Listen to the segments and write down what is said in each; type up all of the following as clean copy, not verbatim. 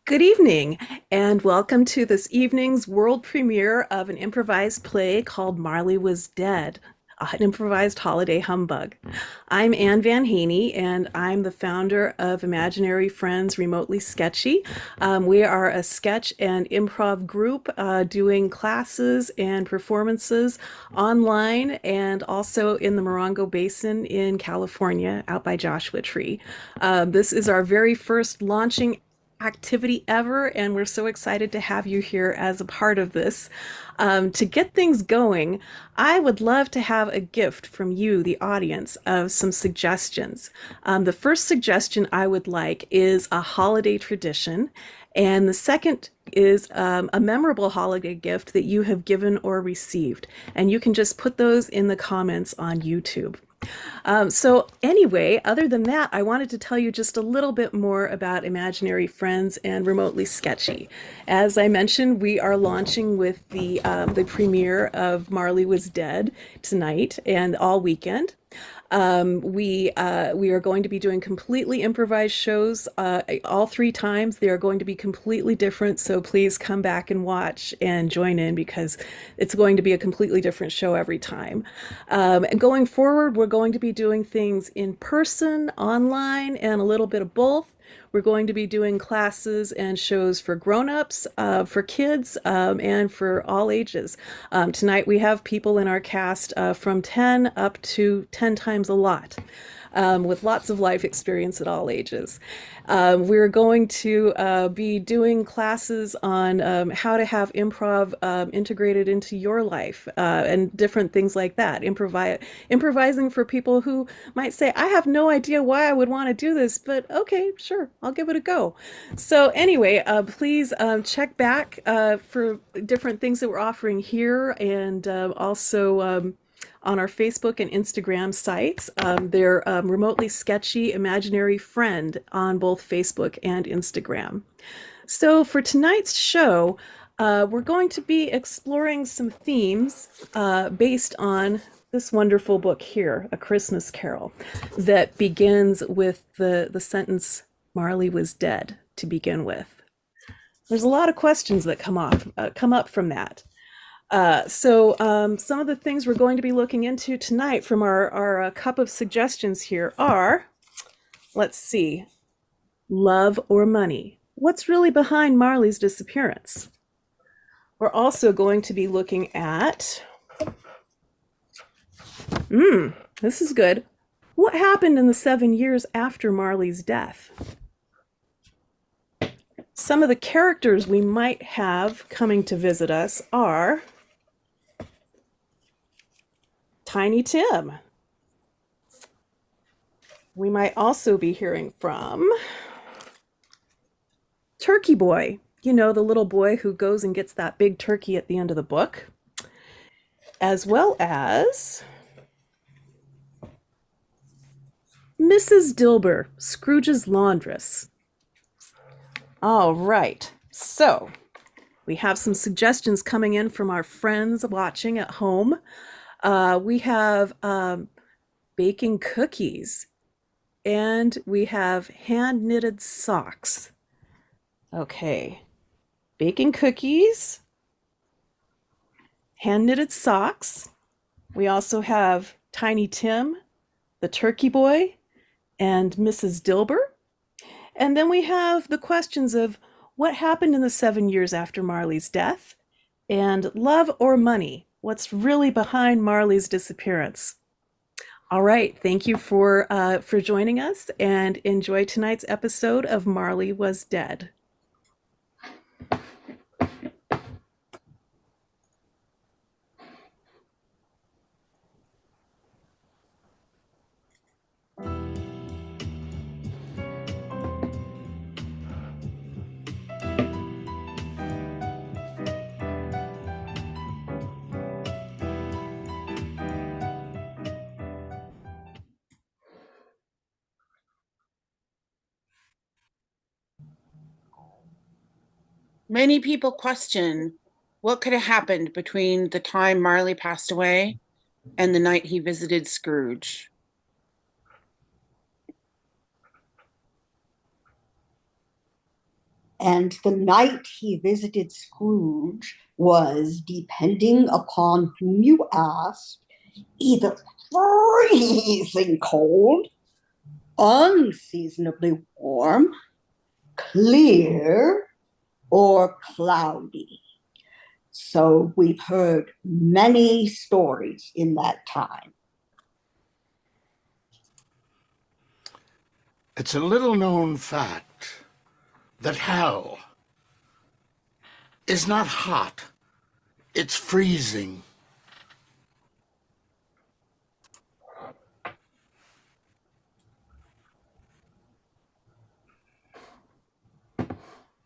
Good evening, and welcome to this evening's world premiere of an improvised play called Marley Was Dead, an improvised holiday humbug. I'm Anne Van Haney, and I'm the founder of Imaginary Friends Remotely Sketchy. We are a sketch and improv group doing classes and performances online and also in the Morongo Basin in California, out by Joshua Tree. This is our very first launching activity ever, and we're so excited to have you here as a part of this. To get things going, I would love to have a gift from you, the audience, of some suggestions. The first suggestion I would like is a holiday tradition, and the second is a memorable holiday gift that you have given or received. And you can just put those in the comments on YouTube. So anyway, other than that, I wanted to tell you just a little bit more about Imaginary Friends and Remotely Sketchy. As I mentioned, we are launching with the premiere of Marley Was Dead tonight and all weekend. We are going to be doing completely improvised shows all three times. They are going to be completely different, so please come back and watch and join in because it's going to be a completely different show every time. And going forward, we're going to be doing things in person, online, and a little bit of both. We're going to be doing classes and shows for grown-ups, for kids, and for all ages. Tonight we have people in our cast from 10 up to 10 times a lot. With lots of life experience at all ages. We're going to be doing classes on how to have improv integrated into your life and different things like that. Improvising for people who might say, I have no idea why I would want to do this, but okay, sure, I'll give it a go. So anyway, please check back for different things that we're offering here and also on our Facebook and Instagram sites. They're Remotely Sketchy Imaginary Friend on both Facebook and Instagram. So for tonight's show, we're going to be exploring some themes based on this wonderful book here, A Christmas Carol, that begins with the sentence, Marley was dead, to begin with. There's a lot of questions that come up from that. Some of the things we're going to be looking into tonight from our cup of suggestions here are, let's see, love or money? What's really behind Marley's disappearance? We're also going to be looking at, this is good. What happened in the 7 years after Marley's death? Some of the characters we might have coming to visit us are Tiny Tim. We might also be hearing from Turkey Boy, you know, the little boy who goes and gets that big turkey at the end of the book, as well as Mrs. Dilber, Scrooge's laundress. All right, so we have some suggestions coming in from our friends watching at home. We have baking cookies, and we have hand knitted socks. Okay, baking cookies, hand knitted socks. We also have Tiny Tim, the Turkey Boy, and Mrs. Dilber. And then we have the questions of what happened in the 7 years after Marley's death, and love or money? What's really behind Marley's disappearance? All right, thank you for joining us, and enjoy tonight's episode of Marley Was Dead. Many people question what could have happened between the time Marley passed away and the night he visited Scrooge. And the night he visited Scrooge was, depending upon whom you asked, either freezing cold, unseasonably warm, clear, or cloudy. So we've heard many stories in that time. It's a little known fact that hell is not hot, it's freezing.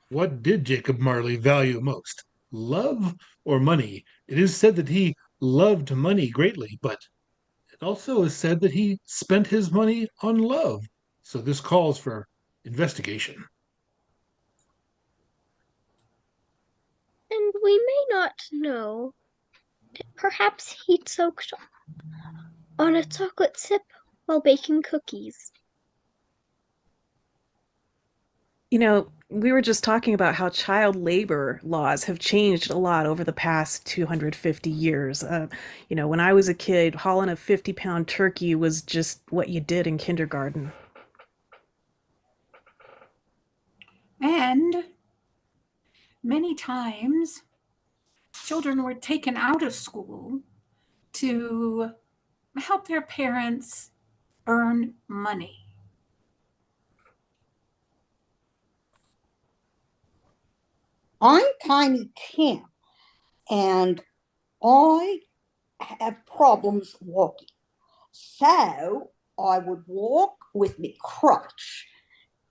What did Jacob Marley value most, love or money? It is said that he loved money greatly, but it also is said that he spent his money on love. So this calls for investigation. And we may not know. Perhaps he choked on a chocolate chip while baking cookies. You know, we were just talking about how child labor laws have changed a lot over the past 250 years. When I was a kid, hauling a 50-pound turkey was just what you did in kindergarten. And many times, children were taken out of school to help their parents earn money. I'm Tiny Tim, and I have problems walking. So I would walk with me crutch.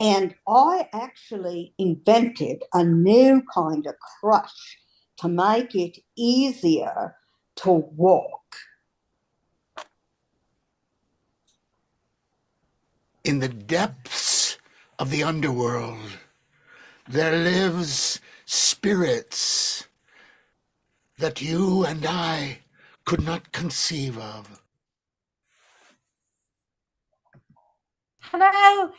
And I actually invented a new kind of crutch to make it easier to walk. In the depths of the underworld, there lives spirits that you and I could not conceive of. Hello,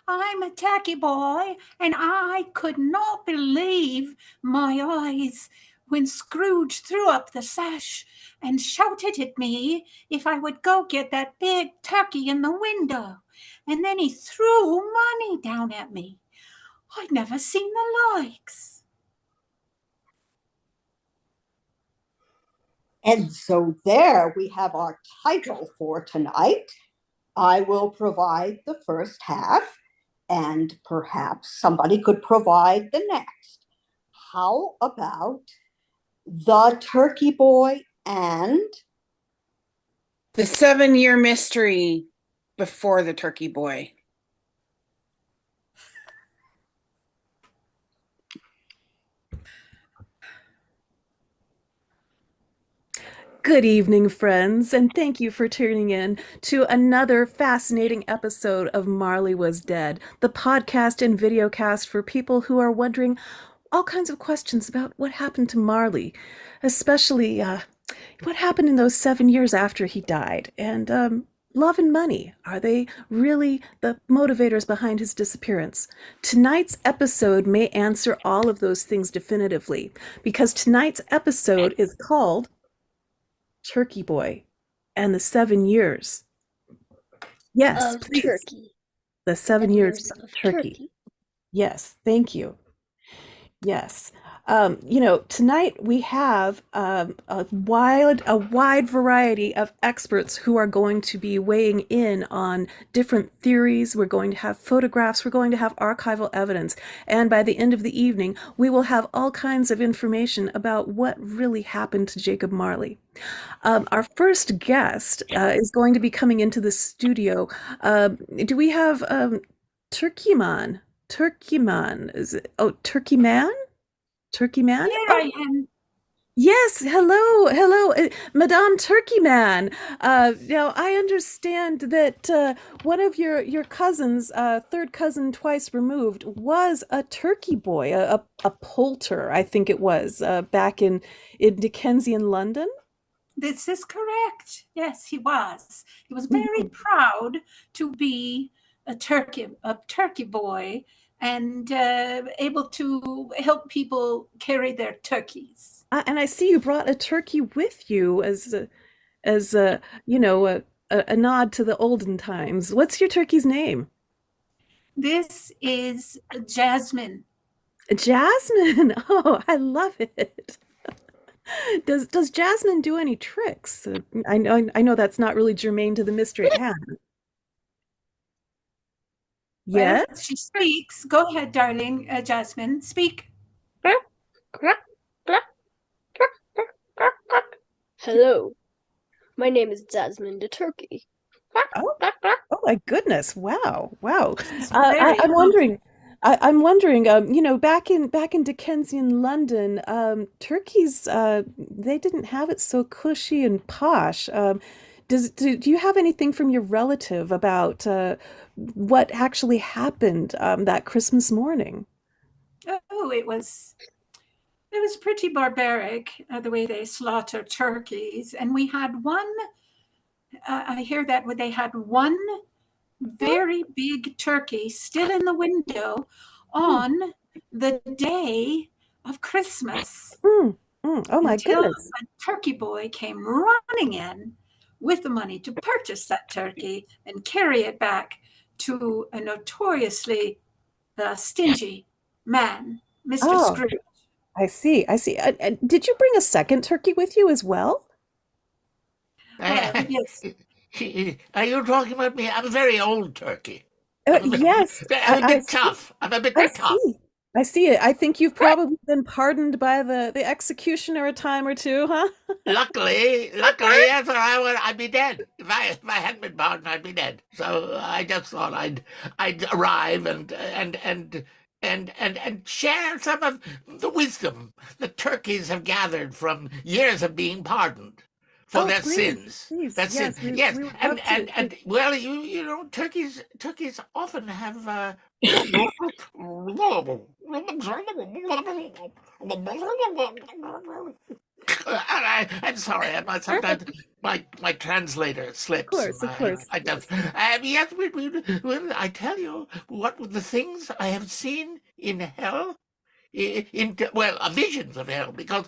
I'm a turkey boy, and I could not believe my eyes when Scrooge threw up the sash and shouted at me if I would go get that big turkey in the window. And then he threw money down at me. I'd never seen the likes. And so there we have our title for tonight. I will provide the first half, and perhaps somebody could provide the next. How about The Turkey Boy and The 7-year mystery before the turkey boy? Good evening, friends, and thank you for tuning in to another fascinating episode of Marley Was Dead, the podcast and videocast for people who are wondering all kinds of questions about what happened to Marley, especially what happened in those 7 years after he died, and love and money. Are they really the motivators behind his disappearance? Tonight's episode may answer all of those things definitively, because tonight's episode is called Turkey Boy and the 7 years. Yes, Of please. turkey. The 7 years of turkey. Yes, thank you. Yes. Tonight we have a wide variety of experts who are going to be weighing in on different theories. We're going to have photographs. We're going to have archival evidence. And by the end of the evening, we will have all kinds of information about what really happened to Jacob Marley. Our first guest is going to be coming into the studio. Do we have Turkeyman? Turkeyman. Is it? Oh, Turkey Man? Turkey Man? Here I am. Yes, hello, Madame Turkey Man. Now I understand that one of your cousins, third cousin twice removed, was a turkey boy, a poulter, I think it was, back in Dickensian London. This is correct. Yes, he was. He was very proud to be a turkey boy, and able to help people carry their turkeys. And I see you brought a turkey with you as a nod to the olden times. What's your turkey's name? This is Jasmine. Jasmine. Oh, I love it. Does Jasmine do any tricks? I know that's not really germane to the mystery at hand. Well, Yes? she speaks. Go ahead, darling, Jasmine. Speak. Hello, my name is Jasmine the Turkey. Oh, oh my goodness! Wow, wow. She's Uh, I, very I'm humble. wondering. I'm wondering. Back in Dickensian London, turkeys they didn't have it so cushy and posh. Do you have anything from your relative about what actually happened that Christmas morning? Oh, it was pretty barbaric, the way they slaughter turkeys. And we had one, I hear that they had one very big turkey still in the window Hmm, on the day of Christmas mm, oh my until goodness! a turkey boy came running in with the money to purchase that turkey and carry it back to a notoriously stingy man, Mr. Oh, Scrooge. I see. I see. Did you bring a second turkey with you as well? Yes. Are you talking about me? I'm a very old turkey. I'm a bit, Yes, I'm a I bit see. tough. I'm a bit I tough. see. I see it. I think you've probably been pardoned by the executioner a time or two, huh? Luckily, yes, or I'd be dead. If I hadn't been pardoned, I'd be dead. So I just thought I'd arrive and share some of the wisdom the turkeys have gathered from years of being pardoned for Oh, their please, sins. please. Their sins, Yes, we yes, we would love to. and well, you know, turkeys often have. I'm sorry. Sometimes my translator Of slips, and course, of course. I just. Yes, I tell you what the things I have seen in hell. Well, visions of hell, because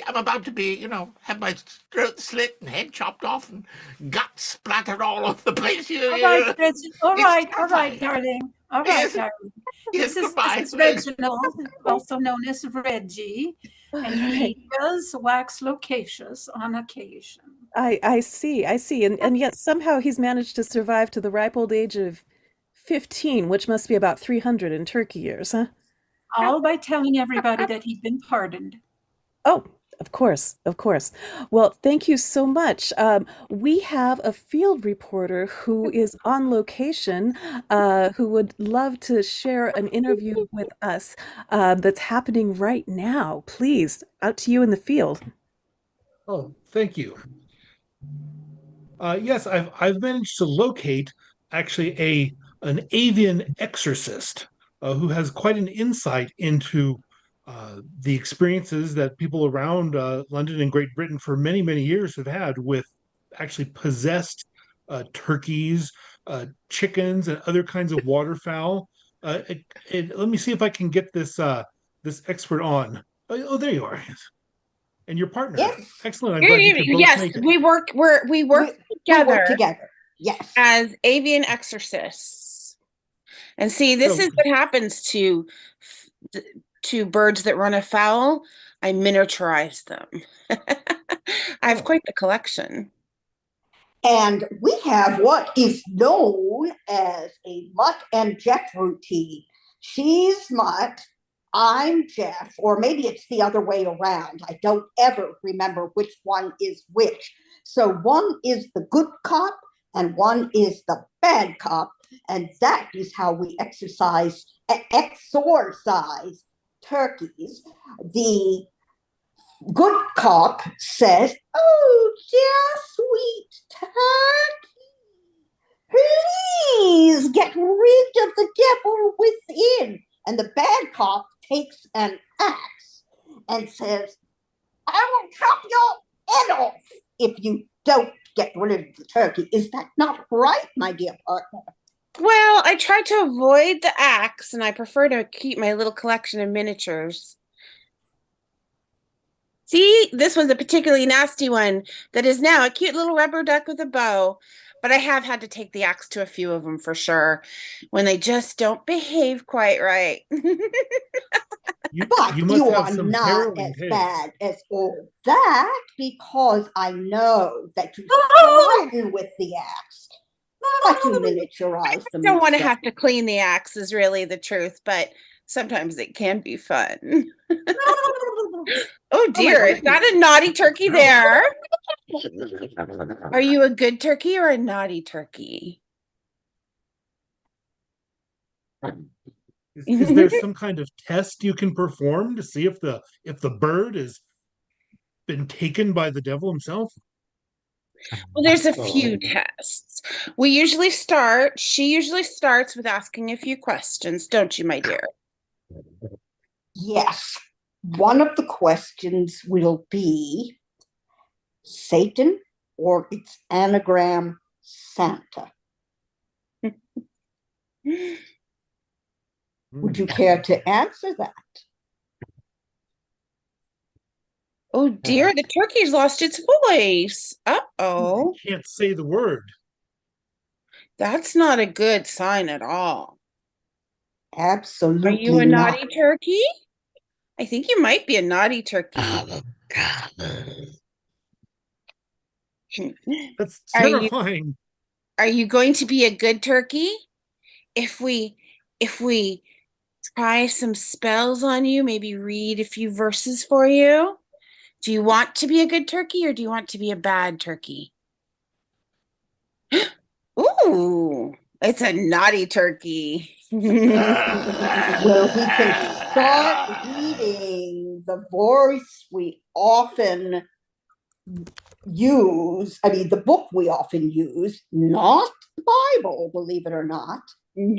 I'm about to be, have my throat slit and head chopped off and guts splattered all over the place. All right, all It's all right, terrifying. darling. All right, Yes, darling. yes. This Goodbye. is Reginald, also known as Reggie, All and right. he does wax loquacious on occasion. I see, I see. And yet somehow he's managed to survive to the ripe old age of 15, which must be about 300 in turkey years, huh? All by telling everybody that he'd been pardoned. Oh, of course, of course. Well, thank you so much. We have a field reporter who is on location, who would love to share an interview with us, that's happening right now. Please, out to you in the field. Oh, thank you. Yes, I've managed to locate actually an avian exorcist who has quite an insight into the experiences that people around London and Great Britain for many years have had with actually possessed turkeys, chickens, and other kinds of waterfowl. Let me see if I can get this expert on. Oh, there you are. And your partner. Yes, Excellent. I'm Good glad you could evening. both Yes, make it. we work we together work together. Yes. as avian exorcists. And see, this So, is what happens to birds that run afoul. I miniaturize them. I have oh, quite the collection. And we have what is known as a Mutt and Jeff routine. She's Mutt, I'm Jeff, or maybe it's the other way around. I don't ever remember which one is which. So one is the good cop and one is the bad cop. And that is how we exorcise turkeys. The good cop says, "Oh, dear sweet turkey, please get rid of the devil within." And the bad cop takes an axe and says, "I will chop your head off if you don't get rid of the turkey." Is that not right, my dear partner? Well, I try to avoid the axe, and I prefer to keep my little collection of miniatures. See, this was a particularly nasty one that is now a cute little rubber duck with a bow. But I have had to take the axe to a few of them for sure when they just don't behave quite right. But You must you have are some not harrowing as tales. bad as all that because I know that you threaten with the axe, but you miniaturize them Don't want to instead. have to clean the axe is really the truth, but sometimes it can be fun. Oh dear, is that a naughty turkey there? Are you a good turkey or a naughty turkey? Is there some kind of test you can perform to see if the bird has been taken by the devil himself? Well, there's a few tests. She usually starts with asking a few questions, don't you, my dear? Yes, one of the questions will be Satan or its anagram Santa. Would you care to answer that? Oh dear, the turkey's lost its voice. Uh-oh. Can't say the word. That's not a good sign at all. Are Absolutely you a not. naughty turkey? I think you might be a naughty turkey. That's Are you terrifying. are you going to be a good turkey? If we try some spells on you, maybe read a few verses for you? Do you want to be a good turkey or do you want to be a bad turkey? Ooh, it's a naughty turkey. Well, we can start reading the voice we often use. I mean, the book we often use, not the Bible, believe it or not.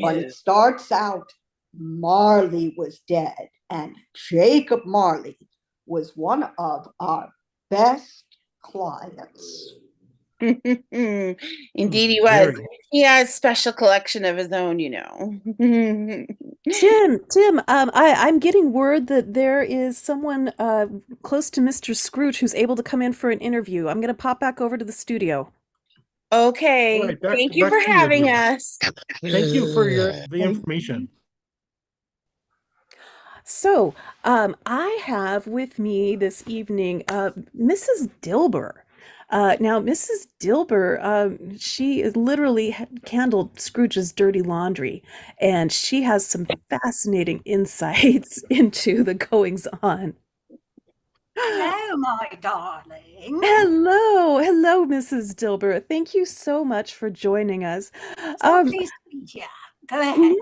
But it starts out Marley was dead, and Jacob Marley was one of our best clients. Indeed, he was. Very. He has a special collection of his own, you know. Tim, I'm getting word that there is someone close to Mr. Scrooge who's able to come in for an interview. I'm going to pop back over to the studio. Okay. All right, Thank you back for to you, having Adrian. us. Thank you for the information. So, I have with me this evening Mrs. Dilber. Now, Mrs. Dilber, she literally handled Scrooge's dirty laundry, and she has some fascinating insights into the goings on. Hello, my darling. Hello, Mrs. Dilber. Thank you so much for joining us. So Um, pleased to meet you. Go ahead.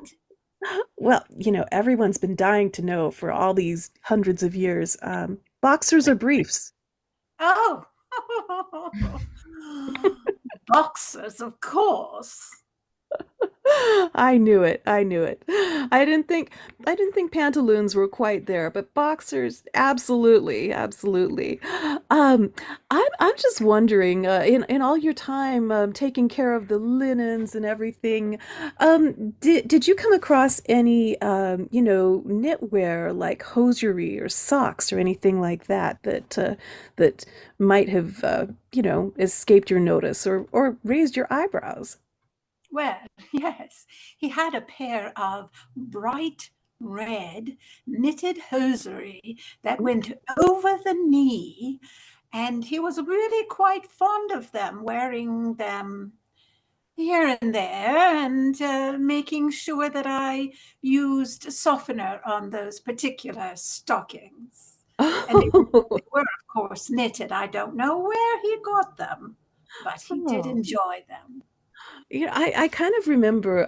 well, everyone's been dying to know for all these hundreds of years. Boxers or briefs? Oh, boxers, of course. I knew it. I knew it. I didn't think pantaloons were quite there, but boxers, absolutely, absolutely. Um, I'm just wondering, in all your time taking care of the linens and everything, did you come across any knitwear like hosiery or socks or anything like that might have escaped your notice or raised your eyebrows? Well, yes, he had a pair of bright red knitted hosiery that went over the knee, and he was really quite fond of them, wearing them here and there and making sure that I used softener on those particular stockings. And they were, of course, knitted. I don't know where he got them, but he did Oh. enjoy them. I kind of remember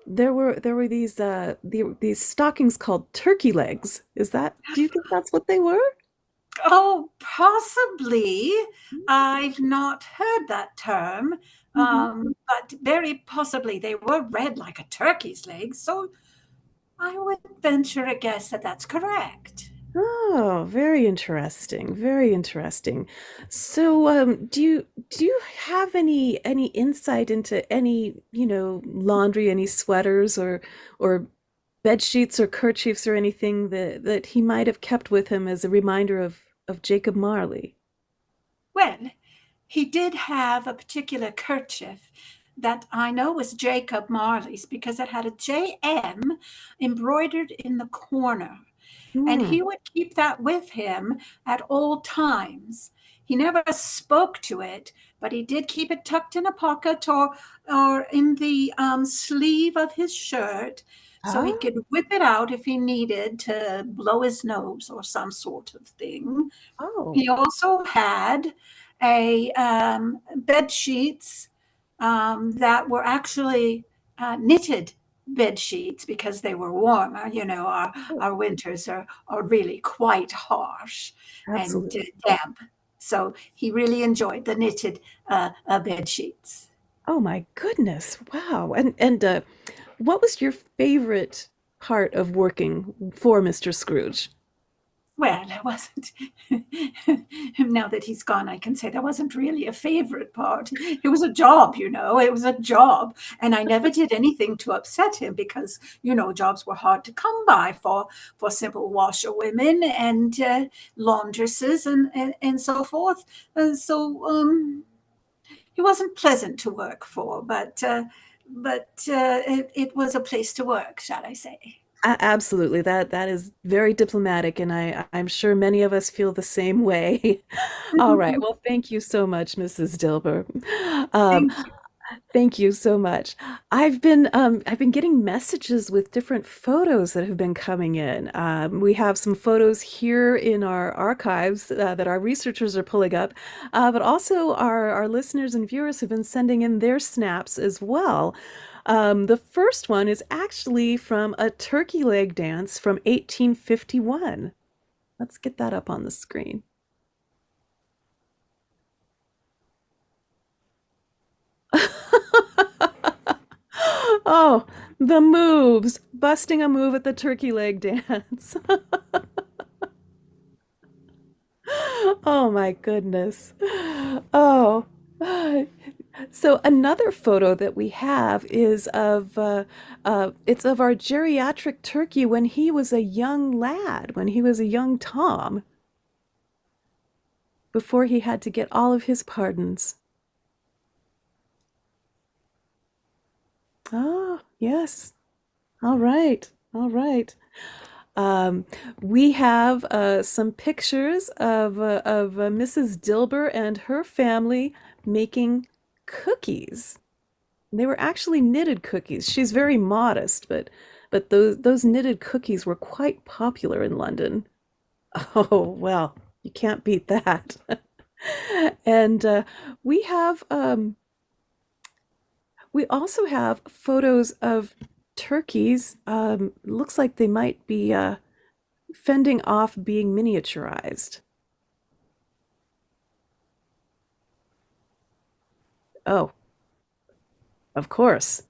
there were these stockings called turkey legs. Do you think that's what they were? Oh, possibly. I've not heard that term, Mhm. but very possibly they were red like a turkey's legs. So I would venture a guess that that's correct. Oh, very interesting. Very interesting. So, do you have any insight into any, laundry, any sweaters or bed sheets or kerchiefs or anything that he might have kept with him as a reminder of Jacob Marley? Well, he did have a particular kerchief that I know was Jacob Marley's because it had a JM embroidered in the corner. And Hmm. he would keep that with him at all times. He never spoke to it, but he did keep it tucked in a pocket or in the sleeve of his shirt, so he Ah, could whip it out if he needed to blow his nose or some sort of thing. oh, He also had a bed sheets that were actually knitted bed sheets because they were warmer. oh, Our winters are really quite harsh and absolutely. damp. So he really enjoyed the knitted bed sheets. Oh my goodness. Wow. And what was your favorite part of working for Mr. Scrooge? Well, it wasn't. Now that he's gone, I can say that wasn't really a favorite part. It was a job, it was a job. And I never did anything to upset him because, jobs were hard to come by for simple washerwomen and laundresses and so forth. So he wasn't pleasant to work for, but it was a place to work, shall I say. Absolutely. That is very diplomatic, and I'm sure many of us feel the same way. All right. Well, thank you so much, Mrs. Dilber. Um, Thank you. Thank you so much. I've been getting messages with different photos that have been coming in. We have some photos here in our archives that our researchers are pulling up, but also our listeners and viewers have been sending in their snaps as well. The first one is actually from a turkey leg dance from 1851. Let's get that up on the screen. Oh, the moves, busting a move at the turkey leg dance. Oh my goodness. Oh. So another photo that we have is it's of our geriatric turkey when he was a young lad, when he was a young Tom, before he had to get all of his pardons. Oh, yes. All right. All right. Um, we have some pictures of Mrs. Dilber and her family making cookies. They were actually knitted cookies. She's very modest, but those knitted cookies were quite popular in London. Oh, well, you can't beat that. And we also have photos of turkeys. Looks like they might be fending off being miniaturized. Oh, of course.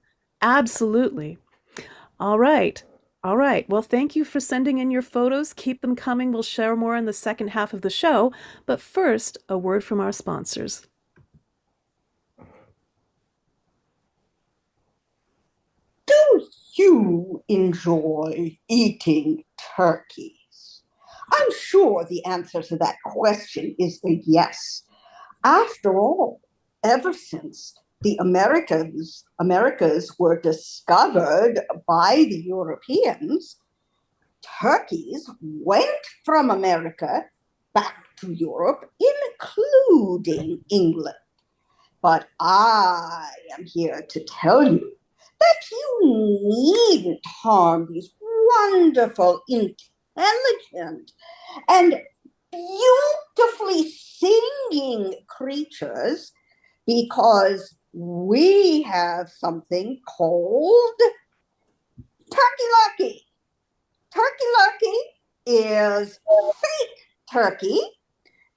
Absolutely. All right. All right. Well, thank you for sending in your photos. Keep them coming. We'll share more in the second half of the show. But first, a word from our sponsors. Do you enjoy eating turkeys? I'm sure the answer to that question is a yes. After all, ever since the Americas were discovered by the Europeans, turkeys went from America back to Europe, including England. But I am here to tell you that you needn't harm these wonderful, intelligent, and beautifully singing creatures because we have something called Turkey Lucky. Turkey Lucky is fake turkey.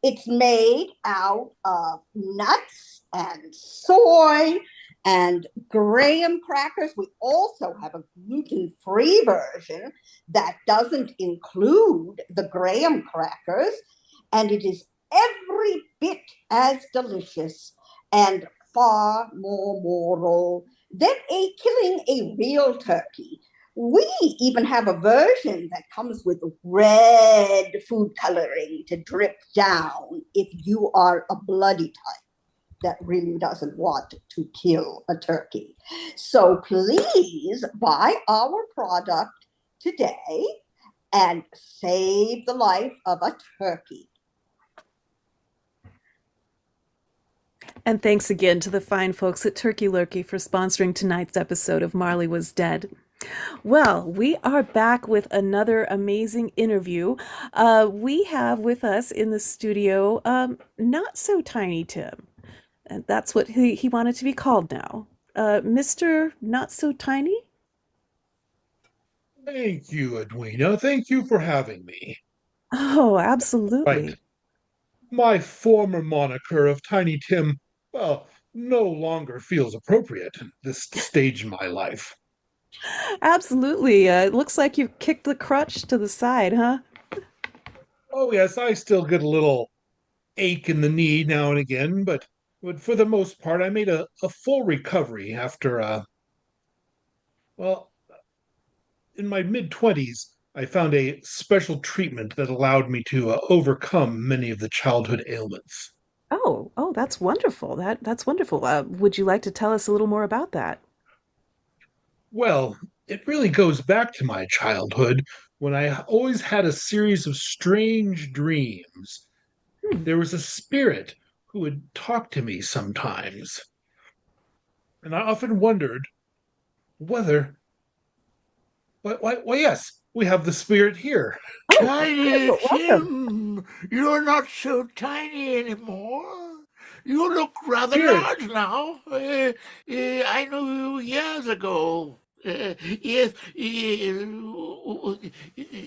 It's made out of nuts and soy And graham crackers, we also have a gluten-free version that doesn't include the graham crackers, and it is every bit as delicious and far more moral than killing a real turkey. We even have a version that comes with red food coloring to drip down if you are a bloody type that really doesn't want to kill a turkey. So please buy our product today and save the life of a turkey. And thanks again to the fine folks at Turkey Lurkey for sponsoring tonight's episode of Marley Was Dead. Well, we are back with another amazing interview. We have with us in the studio Not So Tiny Tim. And that's what he wanted to be called now. Mr. Not So Tiny? Thank you, Edwina. Thank you for having me. Oh, Right. absolutely. My former moniker of Tiny Tim, well, no longer feels appropriate at this stage in my life. Absolutely. It looks like you've kicked the crutch to the side, huh? Oh, yes, I still get a little ache in the knee now and again, but for the most part, I made a full recovery after, well, in my mid-20s, I found a special treatment that allowed me to overcome many of the childhood ailments. Oh, that's wonderful. That's wonderful. Would you like to tell us a little more about that? Well, it really goes back to my childhood when I always had a series of strange dreams. Hmm. There was a spirit who would talk to me sometimes, and I often wondered whether, why, yes, we have the spirit here. Oh, Tiny welcome. Tim, you're not so tiny anymore. You look rather Spirit, large now. I knew you years ago. Yes,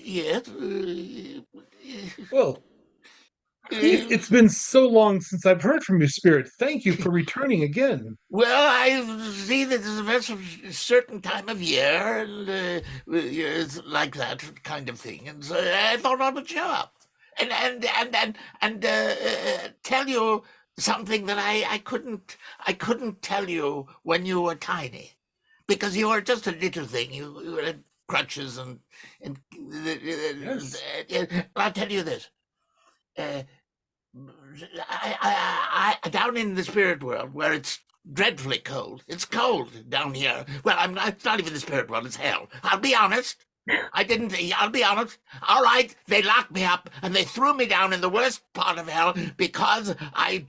yes. well, Uh, it's been so long since I've heard from you, Spirit. Thank you for returning again. Well, I see that it's a certain time of year, and it's like that kind of thing. And so I thought I would show up and tell you something that I couldn't tell you when you were tiny, because you were just a little thing. You had crutches and Yes. I'll tell you this. Uh, I down in the spirit world where it's dreadfully cold. It's cold down here. Well, I'm not. It's not even the spirit world. It's hell. I'll be honest. I didn't. I'll be honest. All right, they locked me up and they threw me down in the worst part of hell because I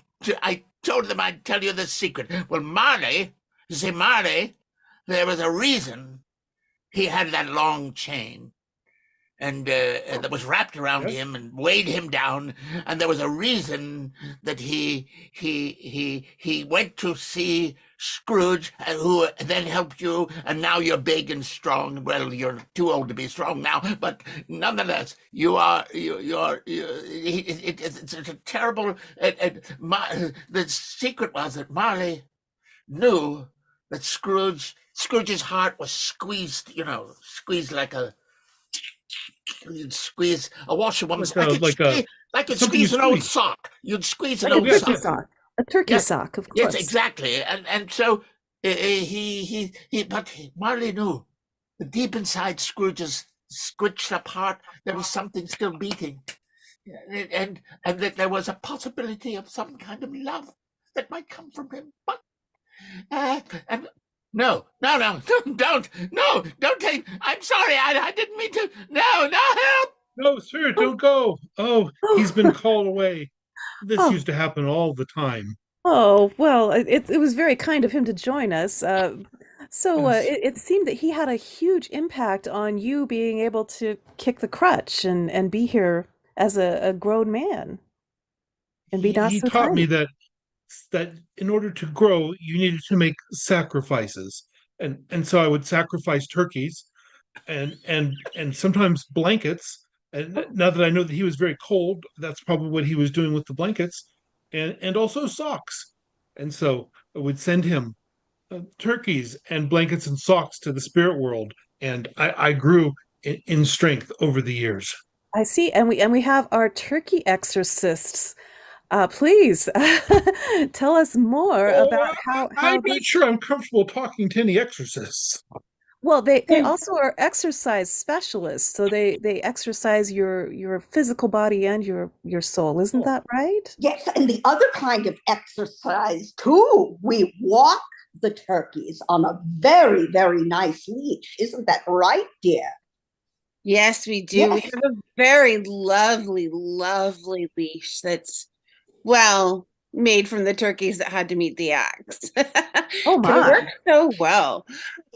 told them I'd tell you the secret. Well, Marley, you see, Marley, there was a reason he had that long chain and that was wrapped around Yes. him and weighed him down. And there was a reason that he went to see Scrooge, who then helped you, and now you're big and strong. Well, you're too old to be strong now, but nonetheless, it's a terrible. The secret was that Marley knew that Scrooge's heart was squeezed, squeezed you'd squeeze a washerwoman's like you'd something you squeeze an old squeeze. sock. You'd squeeze an Like a Oh, old yes, turkey sock. yes. sock. A turkey Yes, sock, of yes, course. exactly. And so but Marley knew that deep inside Scrooge's squished up heart there was something still beating, and that there was a possibility of some kind of love that might come from him. But and no, no, no, don't take. I'm sorry, I didn't mean to. No, no, help! No, Spirit, Oh, don't go. Oh, he's been oh, called away. This oh, used to happen all the time. oh, well, it was very kind of him to join us. So Yes. it seemed that he had a huge impact on you being able to kick the crutch and be here as a grown man and be not He so taught me tiny. that in order to grow, you needed to make sacrifices. And so I would sacrifice turkeys and sometimes blankets. And Oh, now that I know that he was very cold, that's probably what he was doing with the blankets, and also socks. And so I would send him turkeys and blankets and socks to the spirit world, and I grew in strength over the years. I see, and we have our turkey exorcists. Please tell us more Oh, about how I'm not these. sure I'm comfortable talking to any exorcists. Well, they also are exercise specialists, so they exercise your physical body and your soul. Isn't Oh, that right? Yes, and the other kind of exercise too. We walk the turkeys on a very, very nice leash. Isn't that right, dear? Yes, we do. We Yes. have a very lovely, lovely leash that's, well, made from the turkeys that had to meet the axe. Oh But it my. works so well.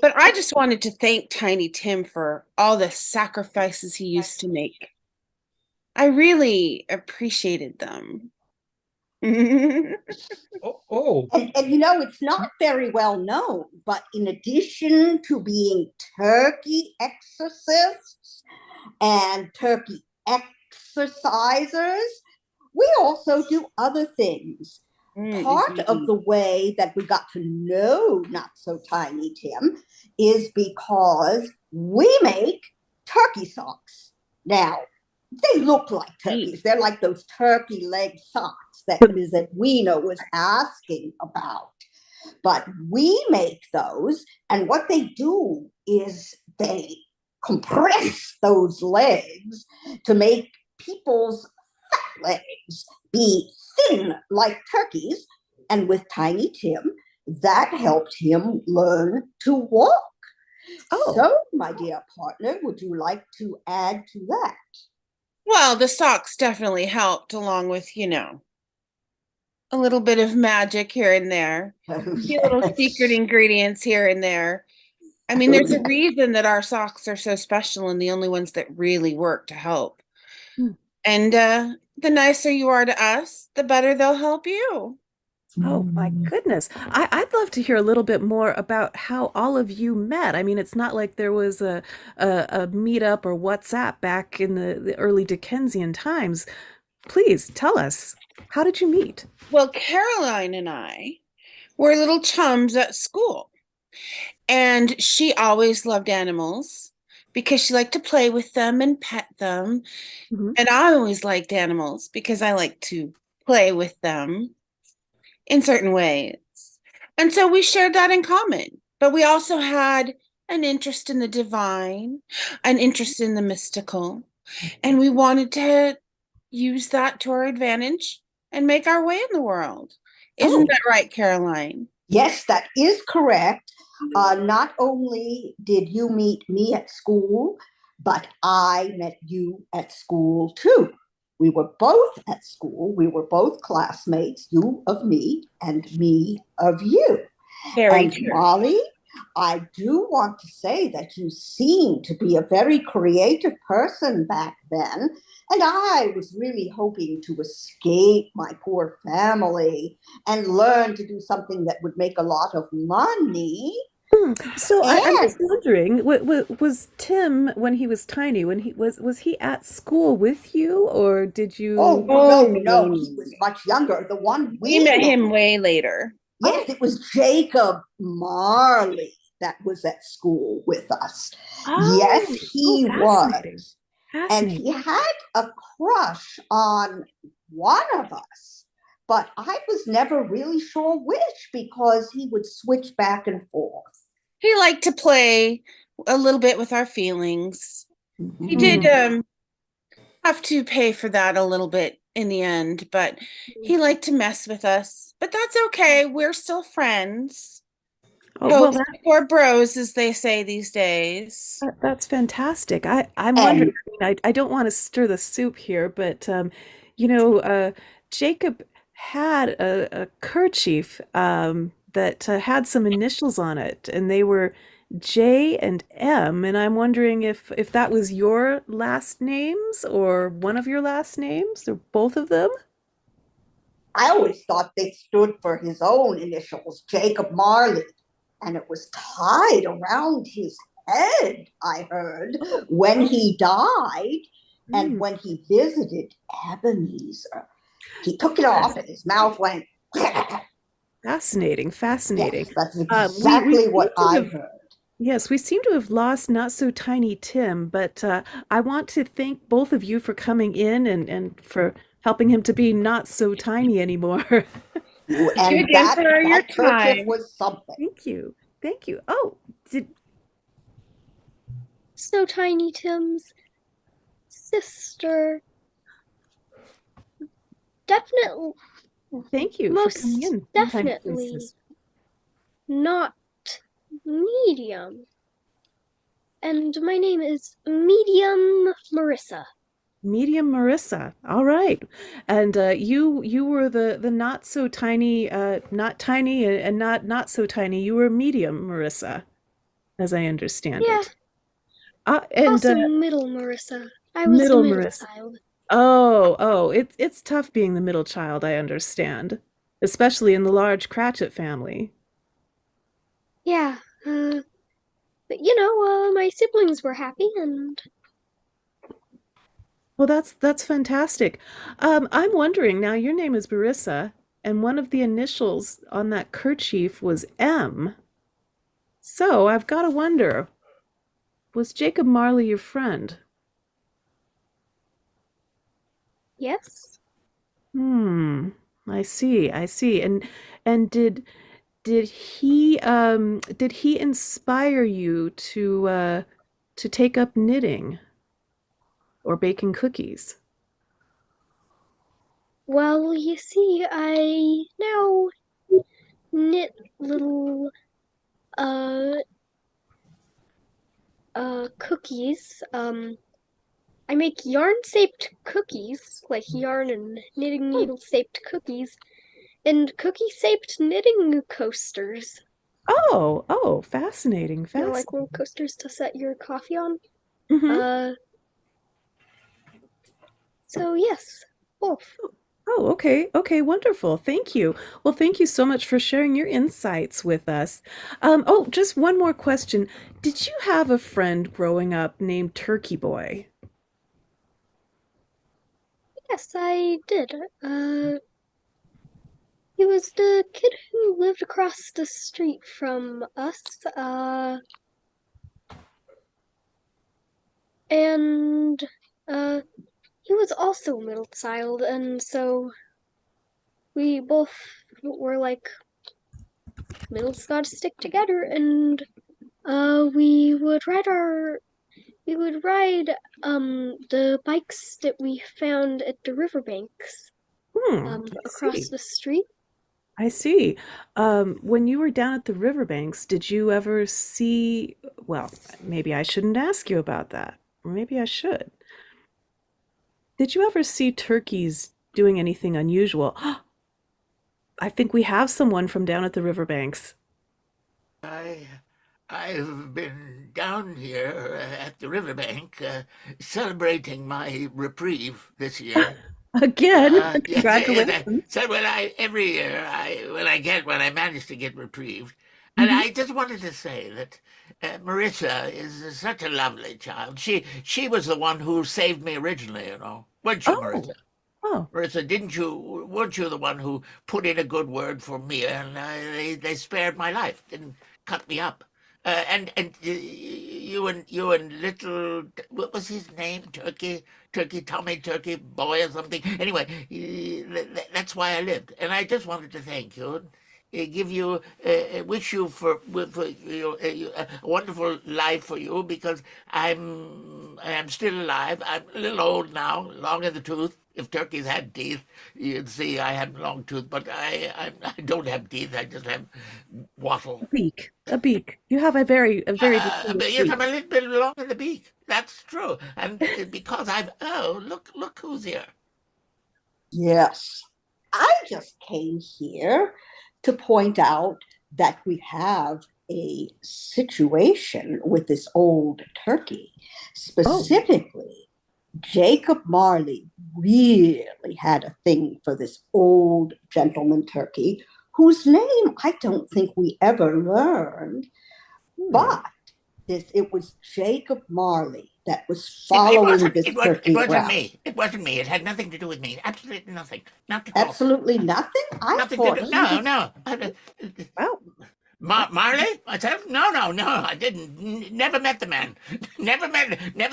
But I just wanted to thank Tiny Tim for all the sacrifices he used to make. I really appreciated them. oh, And you know, it's not very well known, but in addition to being turkey exorcists and turkey exercisers, we also do other things. Part of the way that we got to know Not So Tiny Tim is because we make turkey socks. Now, they look like turkeys. They're like those turkey leg socks that Ms. Edwina was asking about. But we make those, and what they do is they compress those legs to make people's fat legs be thin like turkeys. And with Tiny Tim, that helped him learn to walk. Oh. So, my dear partner, would you like to add to that? Well, the socks definitely helped, along with, a little bit of magic here and there, a few little secret ingredients here and there. I mean, there's a reason that our socks are so special and the only ones that really work to help. And the nicer you are to us, the better they'll help you. Oh my goodness. I'd love to hear a little bit more about how all of you met. I mean, it's not like there was a meetup or WhatsApp back in the early Dickensian times. Please tell us, how did you meet? Well, Caroline and I were little chums at school, and she always loved animals because she liked to play with them and pet them. And I always liked animals because I like to play with them in certain ways. And so we shared that in common. But we also had an interest in the divine, an interest in the mystical, and we wanted to use that to our advantage and make our way in the world. Isn't that right, Caroline? Yes, that is correct. Not only did you meet me at school, but I met you at school too. We were both at school. We were both classmates, you of me and me of you. Very true. Molly, I do want to say that you seemed to be a very creative person back then. And I was really hoping to escape my poor family and learn to do something that would make a lot of money. So I'm just wondering, was Tim, when he was tiny, when he was he at school with you, or did you? No, he was much younger. The one we met him way later. Yes, it was Jacob Marley that was at school with us. Yes, he was. And he had a crush on one of us, but I was never really sure which because he would switch back and forth. He liked to play a little bit with our feelings. He did have to pay for that a little bit in the end, but he liked to mess with us. But that's okay. We're still friends. Or bros, as they say these days. That's fantastic. I'm wondering, I don't want to stir the soup here, but Jacob had a kerchief that had some initials on it, and they were J and M, and I'm wondering if that was your last names or one of your last names or both of them. I always thought they stood for his own initials, Jacob Marley, and it was tied around his head, I heard, when he died and when he visited Ebenezer. He took it off and his mouth went Fascinating, fascinating. Yes, that's We exactly seem what to I have heard. Yes, we seem to have lost Not So Tiny Tim, but I want to thank both of you for coming in and for helping him to be not so tiny anymore. You And did for your that kerchief time. was something. Thank you. Thank you. Oh, did So Tiny Tim's sister. Definitely, thank you for coming most in, Tiny Tim's definitely sister. not medium. And my name is Medium Marissa. Medium Marissa. All right. And you were the not so tiny, not tiny and not so tiny. You were medium Marissa, as I understand Yeah, it. And also middle Marissa. I was the middle middle Marissa. child. Oh, it's tough being the middle child, I understand, especially in the large Cratchit family. Yeah, but my siblings were happy and Well, that's fantastic. I'm wondering now, your name is Barissa, and one of the initials on that kerchief was M. So I've got to wonder, was Jacob Marley your friend? yes. Hmm, I see, I see. And did he inspire you to take up knitting or baking cookies? Well, you see, I now knit little uh cookies. I make yarn-shaped cookies, like yarn and knitting Hmm. needle-shaped cookies, and cookie-shaped knitting coasters. Oh, fascinating, Like little fascinating. coasters to set your coffee on. Hmm. Uh, so yes, both. Oh, okay, okay, wonderful. Thank you. Well, thank you so much for sharing your insights with us. Oh, just one more question. Did you have a friend growing up named Turkey Boy? Yes, I did. He was the kid who lived across the street from us. And uh, he was also a middle child, and so we both were like middle's gotta stick together, and we would ride the bikes that we found at the riverbanks I across see. the street. I see. When you were down at the riverbanks, did you ever see, well, maybe I shouldn't ask you about that. Or maybe I should. Did you ever see turkeys doing anything unusual? I think we have someone from down at the riverbanks. I I've been down here at the riverbank celebrating my reprieve this year. Again, Yes, congratulations. so every year when I manage to get reprieved, and Hmm. I just wanted to say that Marissa is such a lovely child. She was the one who saved me originally, weren't you, Oh, Marissa? oh, Marissa, weren't you the one who put in a good word for me, and they spared my life, didn't cut me up. And you and little, what was his name? Turkey boy or something. Anyway, that's why I lived, and I just wanted to thank you. And, give you, wish you for a wonderful life for you, because I'm still alive. I'm a little old now, long in the tooth. If turkeys had teeth, you'd see I have long tooth, but I don't have teeth. I just have wattle. a beak, a beak. You have a very But distinguished yes, I'm beak. a little bit long in the beak. That's true, and because look who's here. Yes. I just came here to point out that we have a situation with this old turkey. Oh, Specifically, Jacob Marley really had a thing for this old gentleman turkey whose name I don't think we ever learned, hmm. but it was Jacob Marley that was following this turkey it wasn't around? me. It wasn't me. It had nothing to do with me. Absolutely nothing. Not at all. Absolutely nothing? I Nothing to thought do. he No, was... no. Wow. Marley? Myself? No, I didn't. Never met the man. Never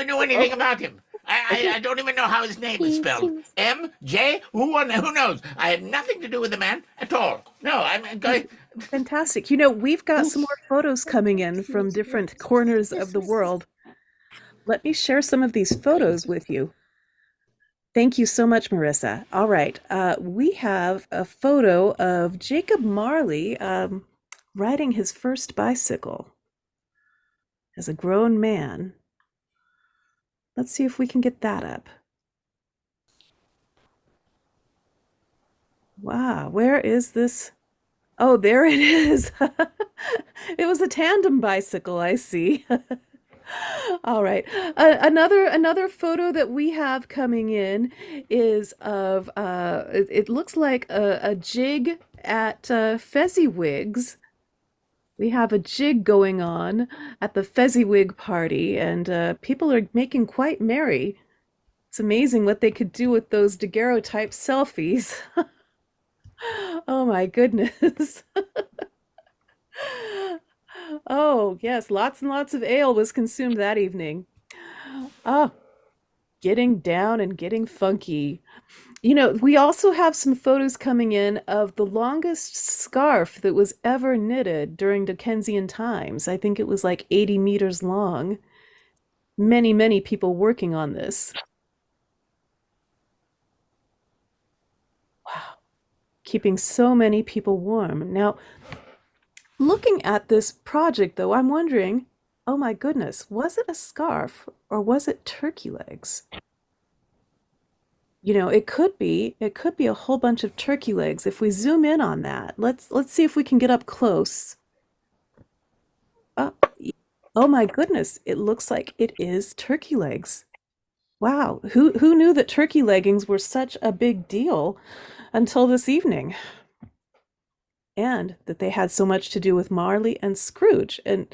knew anything about him. I don't even know how his name is spelled. M.J.? Who knows? I had nothing to do with the man at all. No, I'm going... Fantastic. We've got some more photos coming in from different corners of the world. Let me share some of these photos with you. Thank you so much, Marissa. All right. We have a photo of Jacob Marley riding his first bicycle as a grown man. Let's see if we can get that up. Wow, where is this? Oh, there it is. It was a tandem bicycle, I see. All right. Another photo that we have coming in is of it looks like a jig at Fezziwig's. We have a jig going on at the Fezziwig party, and people are making quite merry. It's amazing what they could do with those daguerreotype selfies. Oh my goodness. Oh, yes, lots and lots of ale was consumed that evening. Oh, getting down and getting funky. We also have some photos coming in of the longest scarf that was ever knitted during Dickensian times. I think it was like 80 meters long. Many, many people working on this. Wow. Keeping so many people warm. Now, looking at this project, though, I'm wondering, oh my goodness, was it a scarf or was it turkey legs? It could be a whole bunch of turkey legs. If we zoom in on that, let's see if we can get up close. Oh my goodness, it looks like it is turkey legs. Wow, who knew that turkey leggings were such a big deal until this evening? And that they had so much to do with Marley and Scrooge, and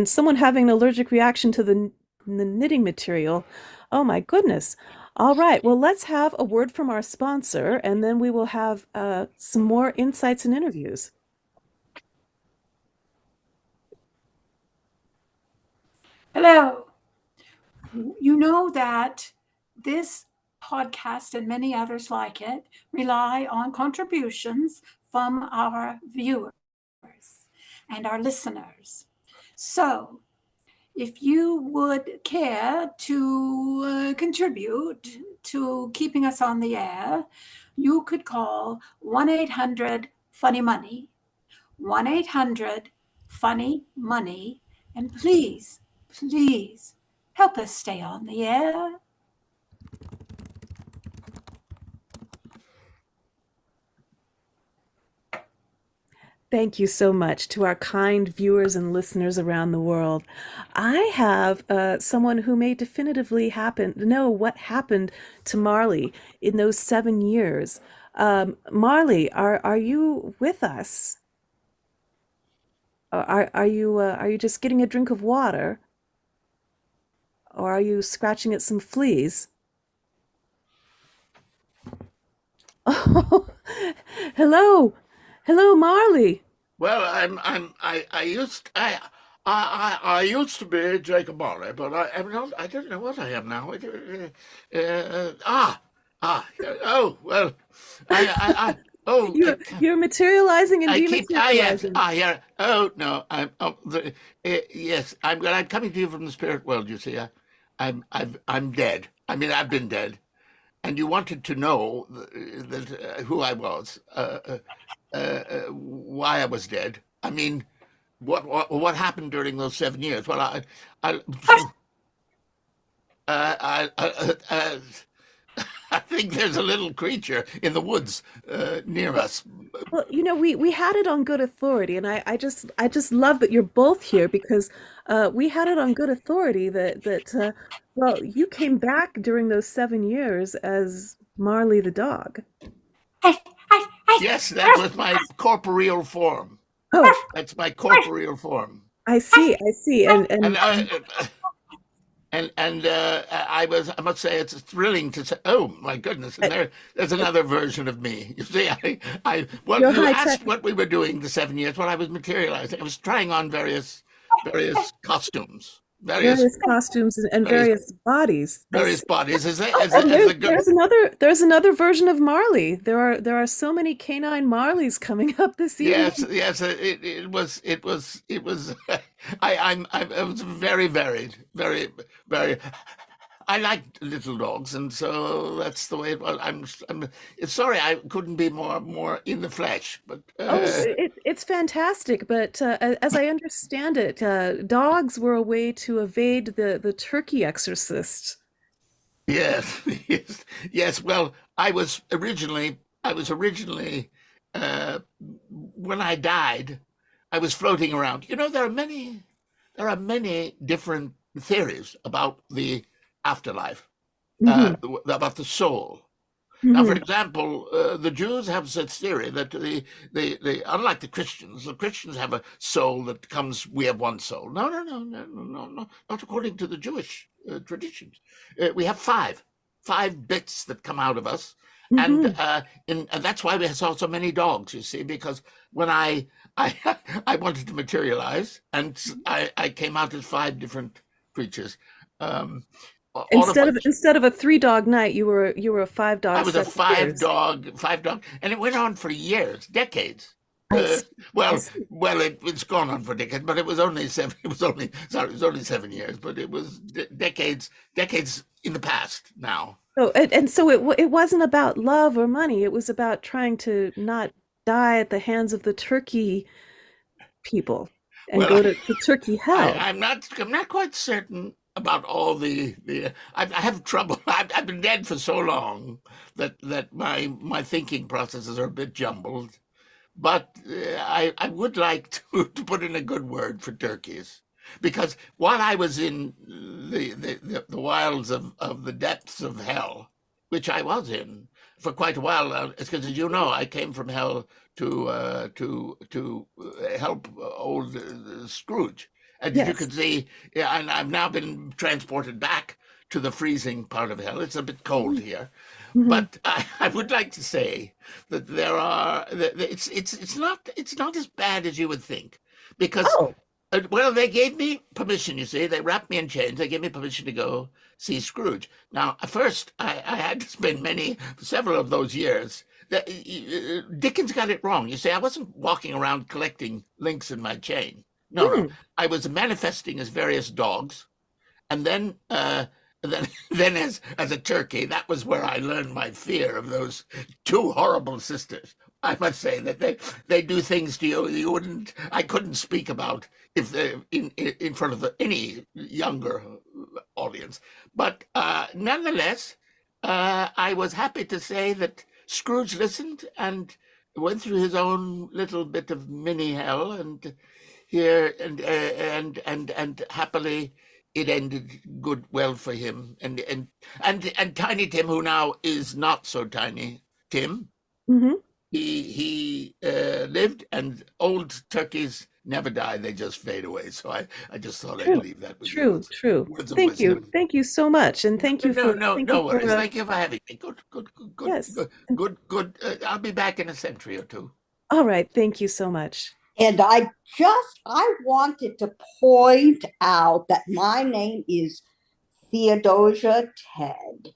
someone having an allergic reaction to the knitting material. Oh my goodness. All right, well, let's have a word from our sponsor, and then we will have some more insights and interviews. Hello. You know that this podcast and many others like it rely on contributions from our viewers and our listeners. So if you would care to contribute to keeping us on the air, you could call 1-800-FUNNY-MONEY, 1-800-FUNNY-MONEY, and please help us stay on the air. Thank you so much to our kind viewers and listeners around the world. I have someone who may definitively know what happened to Marley in those 7 years. Marley, are you with us? Are you just getting a drink of water? Or are you scratching at some fleas? Oh, hello, Marley. Well, I used to be Jacob Marley, but I'm not. I don't know what I am now. Oh well, You're materializing and yes, dematerializing. yeah. Oh no, yes, I'm coming to you from the spirit world. You see, I'm dead. I mean, I've been dead, and you wanted to know that who I was, why I was dead. I mean, what happened during those 7 years? Well, I think there's a little creature in the woods near us. Well, we had it on good authority, and I just love that you're both here because we had it on good authority that well, you came back during those 7 years as Marley the dog. Yes, that was my corporeal form. Oh, That's my corporeal form. I see, and I must say, it's thrilling to say, oh my goodness, and there's another version of me. You see, well, You're you high tech. asked what we were doing the 7 years, what I was materializing. I was trying on various costumes, Various costumes and various various bodies. I various see. bodies. Oh, and there's another version of Marley. There are so many canine Marleys coming up this evening. Yes. It was. It was very varied, very. I like little dogs, and so that's the way it was. I'm sorry I couldn't be more in the flesh, but Oh, it's fantastic, but as I understand it, dogs were a way to evade the turkey exorcist. yes, yes. Well, I was originally when I died, I was floating around. You know, there are many different theories about the afterlife, Hmm. about the soul. Now, for Hmm. example, the Jews have this theory that unlike the Christians have a soul that comes. We have one soul. No, not according to the Jewish traditions. We have five bits that come out of us, and Hmm. and that's why we saw so many dogs. You see, because when I I wanted to materialize, and I came out as five different creatures. Um, all of which Instead of a three dog night, you were a five I dog was a 7 years. five dog, and it went on for years, decades. I Uh, see. I well, see. it's gone on for decades, but it was only seven. It was only 7 years, but it was decades in the past now. So and so it wasn't about love or money. It was about trying to not die at the hands of the turkey people and Well, go to turkey hell. I'm not quite certain about all I have trouble. I've been dead for so long that my thinking processes are a bit jumbled. But I would like to put in a good word for turkeys, because while I was in the wilds of the depths of hell, which I was in for quite a while, it's because, as you know, I came from hell to help old Scrooge, and as you Yes. can see, yeah, and I've now been transported back to the freezing part of hell. It's a bit cold here, Hmm. but I would like to say that it's not as bad as you would think, because Oh. well, they gave me permission. You see, they wrapped me in chains. They gave me permission to go see Scrooge. Now, at first, I had to spend several of those years. Dickens got it wrong. You see, I wasn't walking around collecting links in my chain. No, Hmm. I was manifesting as various dogs, and then then as a turkey, that was where I learned my fear of those two horrible sisters. I must say that they do things to you wouldn't I couldn't speak about if they in front of any younger audience. But nonetheless, I was happy to say that Scrooge listened and went through his own little bit of mini hell, and here and happily it ended well for him, and Tiny Tim, who now is not so tiny Tim, Hmm. he lived, and old turkeys never die, they just fade away. So I just thought I'd True. leave that with you True. as True. words of Thank you. wisdom. Thank you so much, and thank you No, for no, thank you no for worries. Thank you for having me. yes. Good. I'll be back in a century or two. All right. Thank you so much. And I wanted to point out that my name is Theodosia Ted.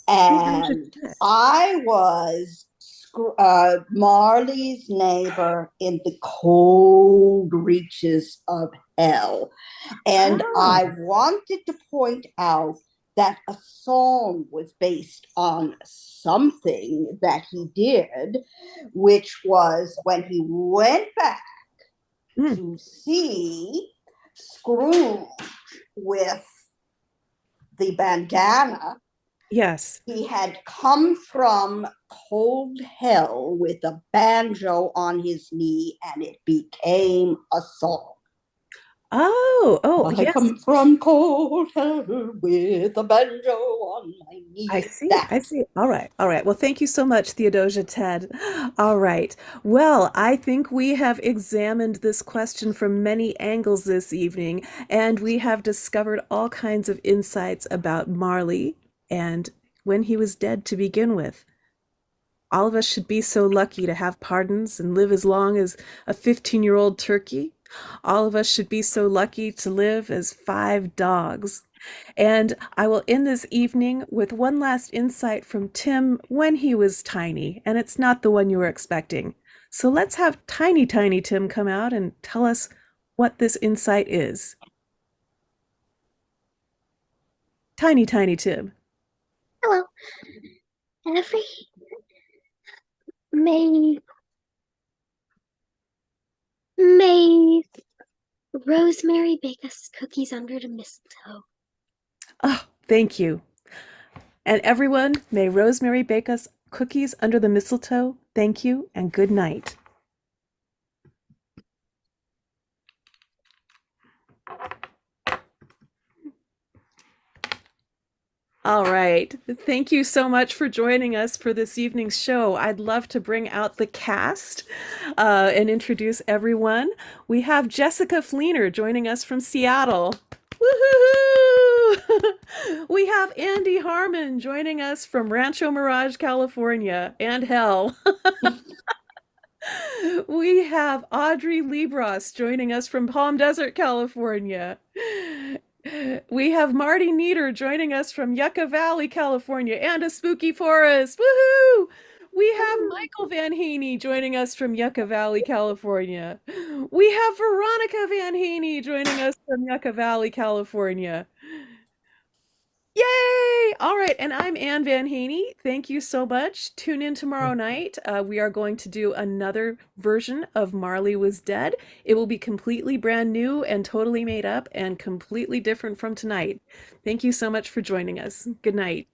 Theodosia And Ted. I was Marley's neighbor in the cold reaches of hell. And Oh. I wanted to point out that a song was based on something that he did, which was when he went back Mm. to see Scrooge with the bandana. Yes. He had come from cold hell with a banjo on his knee, and it became a song. Oh, I yes. come from cold hell with a banjo on my knee. I see. That. I see. All right. All right. Well, thank you so much, Theodosia Ted. All right. Well, I think we have examined this question from many angles this evening, and we have discovered all kinds of insights about Marley and when he was dead to begin with. All of us should be so lucky to have pardons and live as long as a 15-year-old turkey. All of us should be so lucky to live as 5 dogs. And I will end this evening with one last insight from Tim when he was tiny, and it's not the one you were expecting. So let's have Tiny Tiny Tim come out and tell us what this insight is. Tiny Tiny Tim. Hello. Every May May Rosemary bake us cookies under the mistletoe. Oh, thank you. And everyone, may Rosemary bake us cookies under the mistletoe. Thank you and good night. All right. Thank you so much for joining us for this evening's show. I'd love to bring out the cast and introduce everyone. We have Jessica Fleener joining us from Seattle. Woohoo! We have Andy Harmon joining us from Rancho Mirage, California, and hell. We have Audrey Libras joining us from Palm Desert, California. We have Marty Nieder joining us from Yucca Valley, California, and a spooky forest. Woohoo! We have Michael Van Haney joining us from Yucca Valley, California. We have Veronica Van Haney joining us from Yucca Valley, California. Yay! All right, and I'm Ann Van Haney. Thank you so much. Tune in tomorrow night. We are going to do another version of Marley Was Dead. It will be completely brand new and totally made up and completely different from tonight. Thank you so much for joining us. Good night.